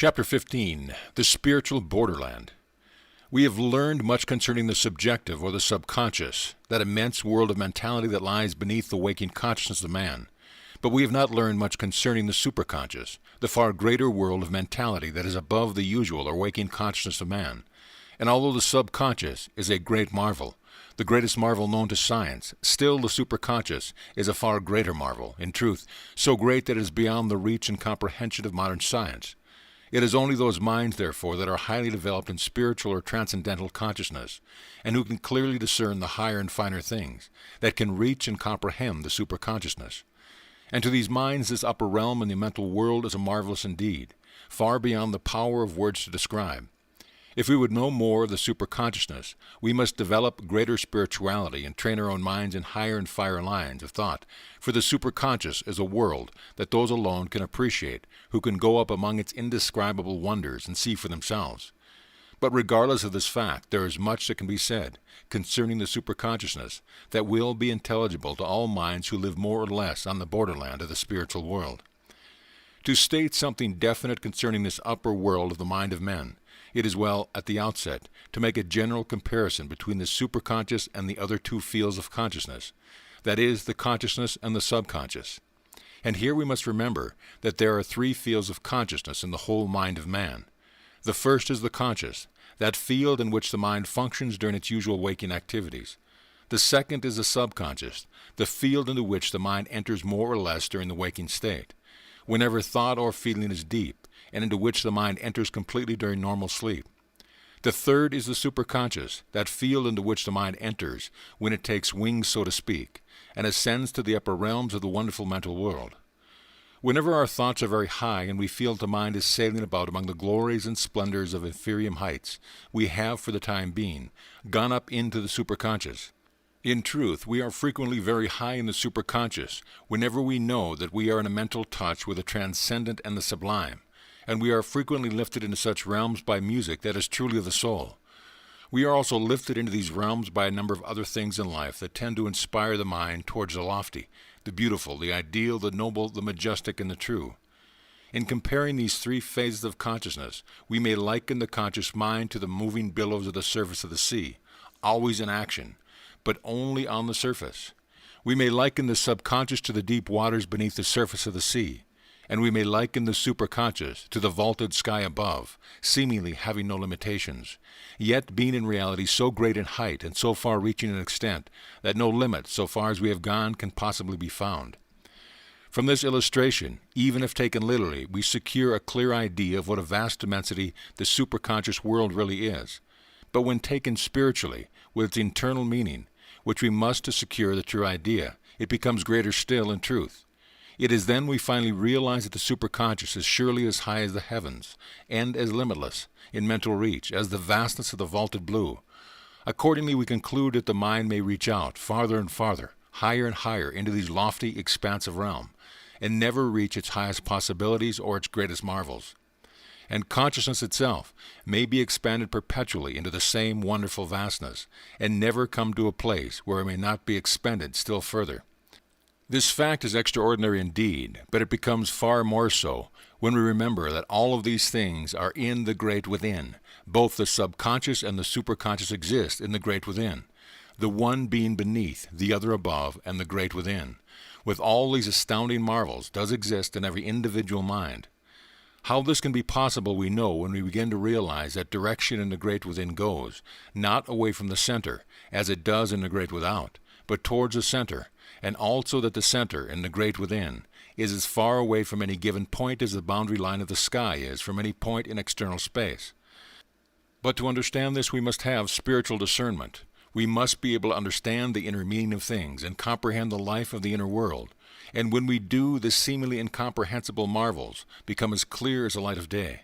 Chapter 15. The Spiritual Borderland. We have learned much concerning the subjective or the subconscious, that immense world of mentality that lies beneath the waking consciousness of man. But we have not learned much concerning the superconscious, the far greater world of mentality that is above the usual or waking consciousness of man. And although the subconscious is a great marvel, the greatest marvel known to science, still the superconscious is a far greater marvel, in truth, so great that it is beyond the reach and comprehension of modern science. It is only those minds, therefore, that are highly developed in spiritual or transcendental consciousness, and who can clearly discern the higher and finer things, that can reach and comprehend the superconsciousness. And to these minds this upper realm in the mental world is a marvelous indeed, far beyond the power of words to describe. If we would know more of the superconsciousness, we must develop greater spirituality and train our own minds in higher and finer lines of thought, for the superconscious is a world that those alone can appreciate, who can go up among its indescribable wonders and see for themselves. But regardless of this fact, there is much that can be said concerning the superconsciousness that will be intelligible to all minds who live more or less on the borderland of the spiritual world. To state something definite concerning this upper world of the mind of men, it is well, at the outset, to make a general comparison between the superconscious and the other two fields of consciousness, that is, the consciousness and the subconscious. And here we must remember that there are three fields of consciousness in the whole mind of man. The first is the conscious, that field in which the mind functions during its usual waking activities. The second is the subconscious, the field into which the mind enters more or less during the waking state, whenever thought or feeling is deep, and into which the mind enters completely during normal sleep. The third is the superconscious, that field into which the mind enters when it takes wings, so to speak, and ascends to the upper realms of the wonderful mental world. Whenever our thoughts are very high and we feel the mind is sailing about among the glories and splendors of inferior heights, we have, for the time being, gone up into the superconscious. In truth, we are frequently very high in the superconscious whenever we know that we are in a mental touch with the transcendent and the sublime, and we are frequently lifted into such realms by music that is truly of the soul. We are also lifted into these realms by a number of other things in life that tend to inspire the mind towards the lofty, the beautiful, the ideal, the noble, the majestic, and the true. In comparing these three phases of consciousness, we may liken the conscious mind to the moving billows of the surface of the sea, always in action, but only on the surface. We may liken the subconscious to the deep waters beneath the surface of the sea, and we may liken the superconscious to the vaulted sky above, seemingly having no limitations, yet being in reality so great in height and so far-reaching in extent that no limit, so far as we have gone, can possibly be found. From this illustration, even if taken literally, we secure a clear idea of what a vast immensity the superconscious world really is. But when taken spiritually, with its internal meaning, which we must to secure the true idea, it becomes greater still in truth. It is then we finally realize that the superconscious is surely as high as the heavens, and as limitless in mental reach as the vastness of the vaulted blue. Accordingly, we conclude that the mind may reach out farther and farther, higher and higher into these lofty, expansive realms, and never reach its highest possibilities or its greatest marvels. And consciousness itself may be expanded perpetually into the same wonderful vastness, and never come to a place where it may not be expanded still further. This fact is extraordinary indeed, but it becomes far more so when we remember that all of these things are in the great within. Both the subconscious and the superconscious exist in the great within, the one being beneath, the other above, and the great within, with all these astounding marvels, does exist in every individual mind. How this can be possible we know when we begin to realize that direction in the great within goes, not away from the center, as it does in the great without, but towards the center, and also that the center in the great within is as far away from any given point as the boundary line of the sky is from any point in external space. But to understand this we must have spiritual discernment. We must be able to understand the inner meaning of things and comprehend the life of the inner world. And when we do, the seemingly incomprehensible marvels become as clear as the light of day.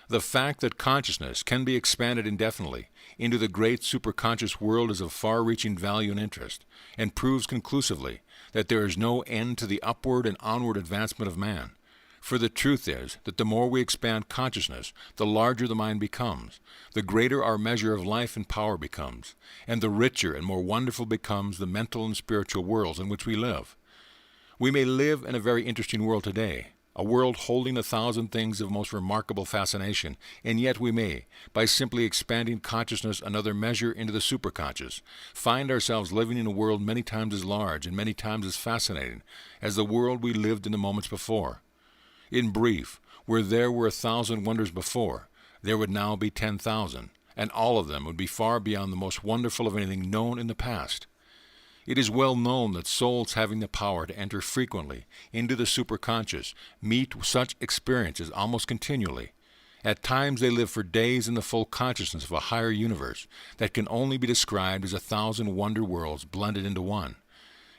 The fact that consciousness can be expanded indefinitely into the great superconscious world is of far-reaching value and interest, and proves conclusively that there is no end to the upward and onward advancement of man. For the truth is that the more we expand consciousness, the larger the mind becomes, the greater our measure of life and power becomes, and the richer and more wonderful becomes the mental and spiritual worlds in which we live. We may live in a very interesting world today, a world holding 1,000 things of most remarkable fascination, and yet we may, by simply expanding consciousness another measure into the superconscious, find ourselves living in a world many times as large and many times as fascinating as the world we lived in the moments before. In brief, where there were 1,000 wonders before, there would now be 10,000, and all of them would be far beyond the most wonderful of anything known in the past. It is well known that souls having the power to enter frequently into the superconscious meet such experiences almost continually. At times they live for days in the full consciousness of a higher universe that can only be described as 1,000 wonder worlds blended into one.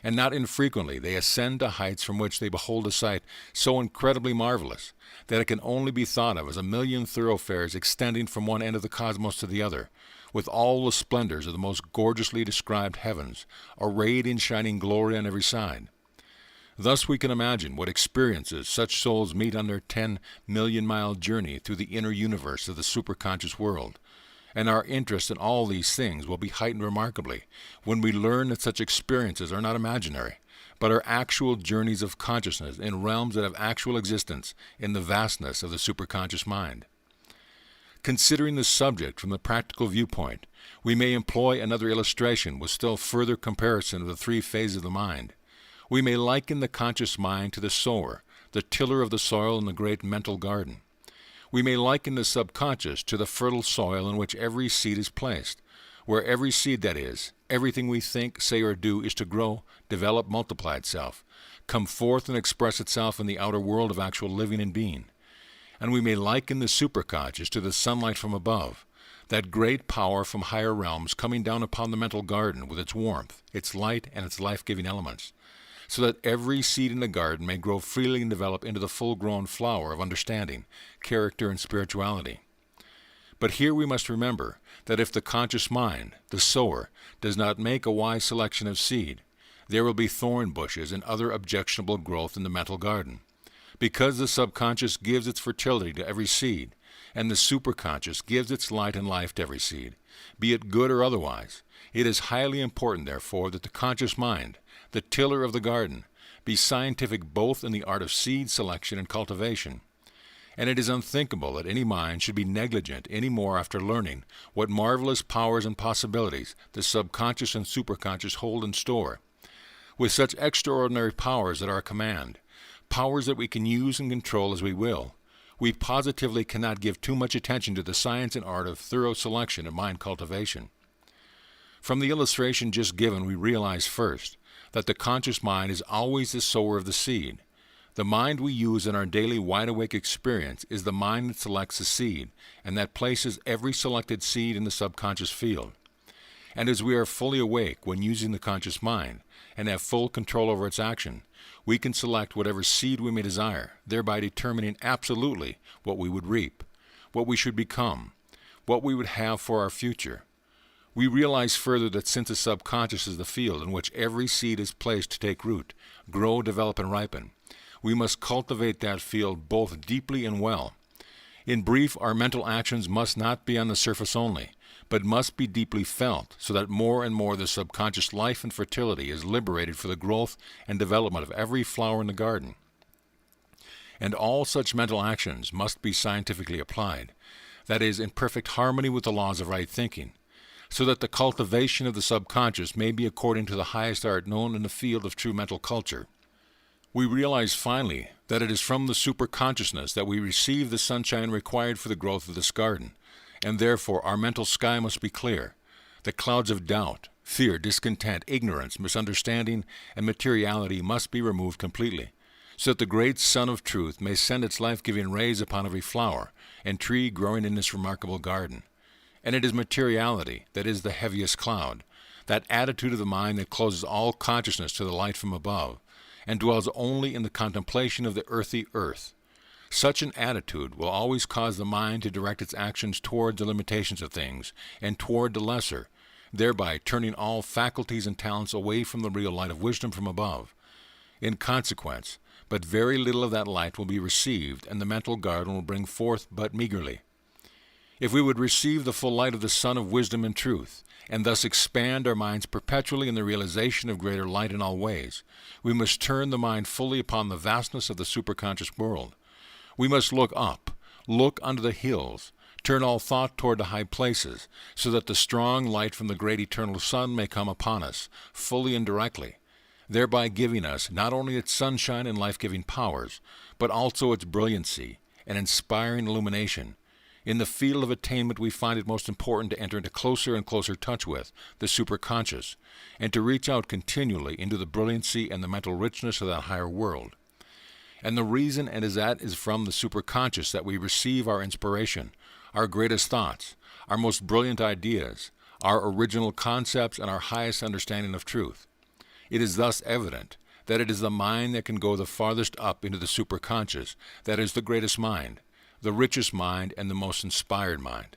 And not infrequently they ascend to heights from which they behold a sight so incredibly marvelous that it can only be thought of as 1,000,000 thoroughfares extending from one end of the cosmos to the other, with all the splendors of the most gorgeously described heavens, arrayed in shining glory on every side. Thus we can imagine what experiences such souls meet on their 10-million-mile journey through the inner universe of the superconscious world, and our interest in all these things will be heightened remarkably when we learn that such experiences are not imaginary, but are actual journeys of consciousness in realms that have actual existence in the vastness of the superconscious mind. Considering the subject from the practical viewpoint, we may employ another illustration with still further comparison of the three phases of the mind. We may liken the conscious mind to the sower, the tiller of the soil in the great mental garden. We may liken the subconscious to the fertile soil in which every seed is placed, where every seed, that is, everything we think, say, or do, is to grow, develop, multiply itself, come forth and express itself in the outer world of actual living and being. And we may liken the superconscious to the sunlight from above, that great power from higher realms coming down upon the mental garden with its warmth, its light, and its life-giving elements, so that every seed in the garden may grow freely and develop into the full-grown flower of understanding, character, and spirituality. But here we must remember that if the conscious mind, the sower, does not make a wise selection of seed, there will be thorn bushes and other objectionable growth in the mental garden. Because the subconscious gives its fertility to every seed, and the superconscious gives its light and life to every seed, be it good or otherwise, it is highly important, therefore, that the conscious mind, the tiller of the garden, be scientific both in the art of seed selection and cultivation. And it is unthinkable that any mind should be negligent any more after learning what marvelous powers and possibilities the subconscious and superconscious hold in store. With such extraordinary powers at our command, powers that we can use and control as we will, we positively cannot give too much attention to the science and art of thorough selection and mind cultivation. From the illustration just given, we realize first that the conscious mind is always the sower of the seed. The mind we use in our daily wide-awake experience is the mind that selects the seed, and that places every selected seed in the subconscious field. And as we are fully awake when using the conscious mind, and have full control over its action, we can select whatever seed we may desire, thereby determining absolutely what we would reap, what we should become, what we would have for our future. We realize further that since the subconscious is the field in which every seed is placed to take root, grow, develop, and ripen, we must cultivate that field both deeply and well. In brief, our mental actions must not be on the surface only, but must be deeply felt, so that more and more the subconscious life and fertility is liberated for the growth and development of every flower in the garden. And all such mental actions must be scientifically applied, that is, in perfect harmony with the laws of right thinking, so that the cultivation of the subconscious may be according to the highest art known in the field of true mental culture. We realize finally that it is from the superconsciousness that we receive the sunshine required for the growth of this garden, and therefore our mental sky must be clear. The clouds of doubt, fear, discontent, ignorance, misunderstanding, and materiality must be removed completely, so that the great sun of truth may send its life-giving rays upon every flower and tree growing in this remarkable garden. And it is materiality that is the heaviest cloud, that attitude of the mind that closes all consciousness to the light from above, and dwells only in the contemplation of the earthy earth. Such an attitude will always cause the mind to direct its actions toward the limitations of things and toward the lesser, thereby turning all faculties and talents away from the real light of wisdom from above. In consequence, but very little of that light will be received, and the mental garden will bring forth but meagerly. If we would receive the full light of the Sun of wisdom and truth, and thus expand our minds perpetually in the realization of greater light in all ways, we must turn the mind fully upon the vastness of the superconscious world. We must look up, look unto the hills, turn all thought toward the high places, so that the strong light from the great eternal Sun may come upon us, fully and directly, thereby giving us not only its sunshine and life-giving powers, but also its brilliancy and inspiring illumination. In the field of attainment, we find it most important to enter into closer and closer touch with the superconscious, and to reach out continually into the brilliancy and the mental richness of that higher world. And the reason is from the superconscious that we receive our inspiration, our greatest thoughts, our most brilliant ideas, our original concepts, and our highest understanding of truth. It is thus evident that it is the mind that can go the farthest up into the superconscious that is the greatest mind, the richest mind, and the most inspired mind.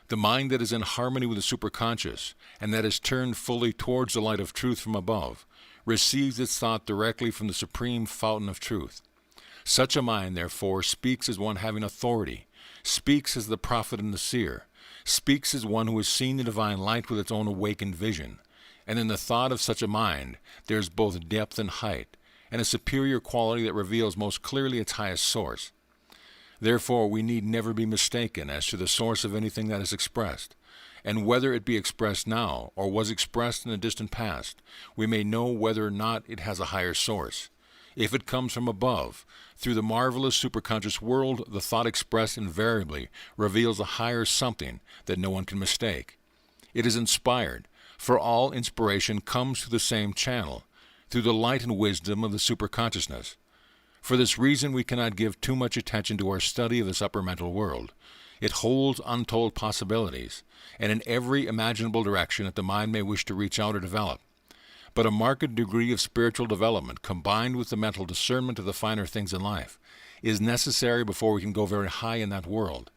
The mind that is in harmony with the superconscious, and that is turned fully towards the light of truth from above, receives its thought directly from the supreme fountain of truth. Such a mind, therefore, speaks as one having authority, speaks as the prophet and the seer, speaks as one who has seen the divine light with its own awakened vision. And in the thought of such a mind there is both depth and height, and a superior quality that reveals most clearly its highest source. Therefore we need never be mistaken as to the source of anything that is expressed, and whether it be expressed now or was expressed in the distant past, we may know whether or not it has a higher source. If it comes from above, through the marvelous superconscious world, the thought expressed invariably reveals a higher something that no one can mistake. It is inspired, for all inspiration comes through the same channel, through the light and wisdom of the superconsciousness. For this reason we cannot give too much attention to our study of this upper mental world. It holds untold possibilities, and in every imaginable direction that the mind may wish to reach out or develop. But a marked degree of spiritual development, combined with the mental discernment of the finer things in life, is necessary before we can go very high in that world.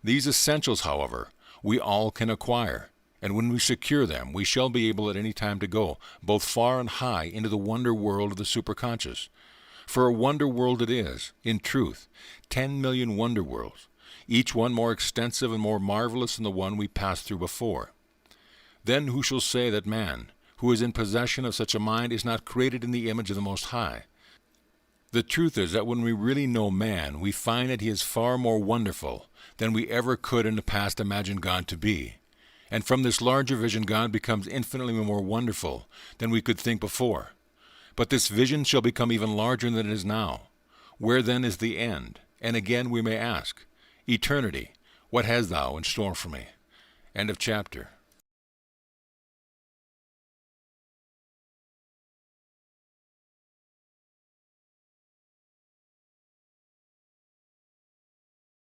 These essentials, however, we all can acquire, and when we secure them, we shall be able at any time to go both far and high into the wonder world of the superconscious. For a wonder world it is, in truth, 10 million wonder worlds, each one more extensive and more marvelous than the one we passed through before. Then who shall say that man, who is in possession of such a mind, is not created in the image of the Most High? The truth is that when we really know man, we find that he is far more wonderful than we ever could in the past imagine God to be. And from this larger vision God becomes infinitely more wonderful than we could think before. But this vision shall become even larger than it is now. Where then is the end? And again we may ask, Eternity, what hast thou in store for me? End of chapter.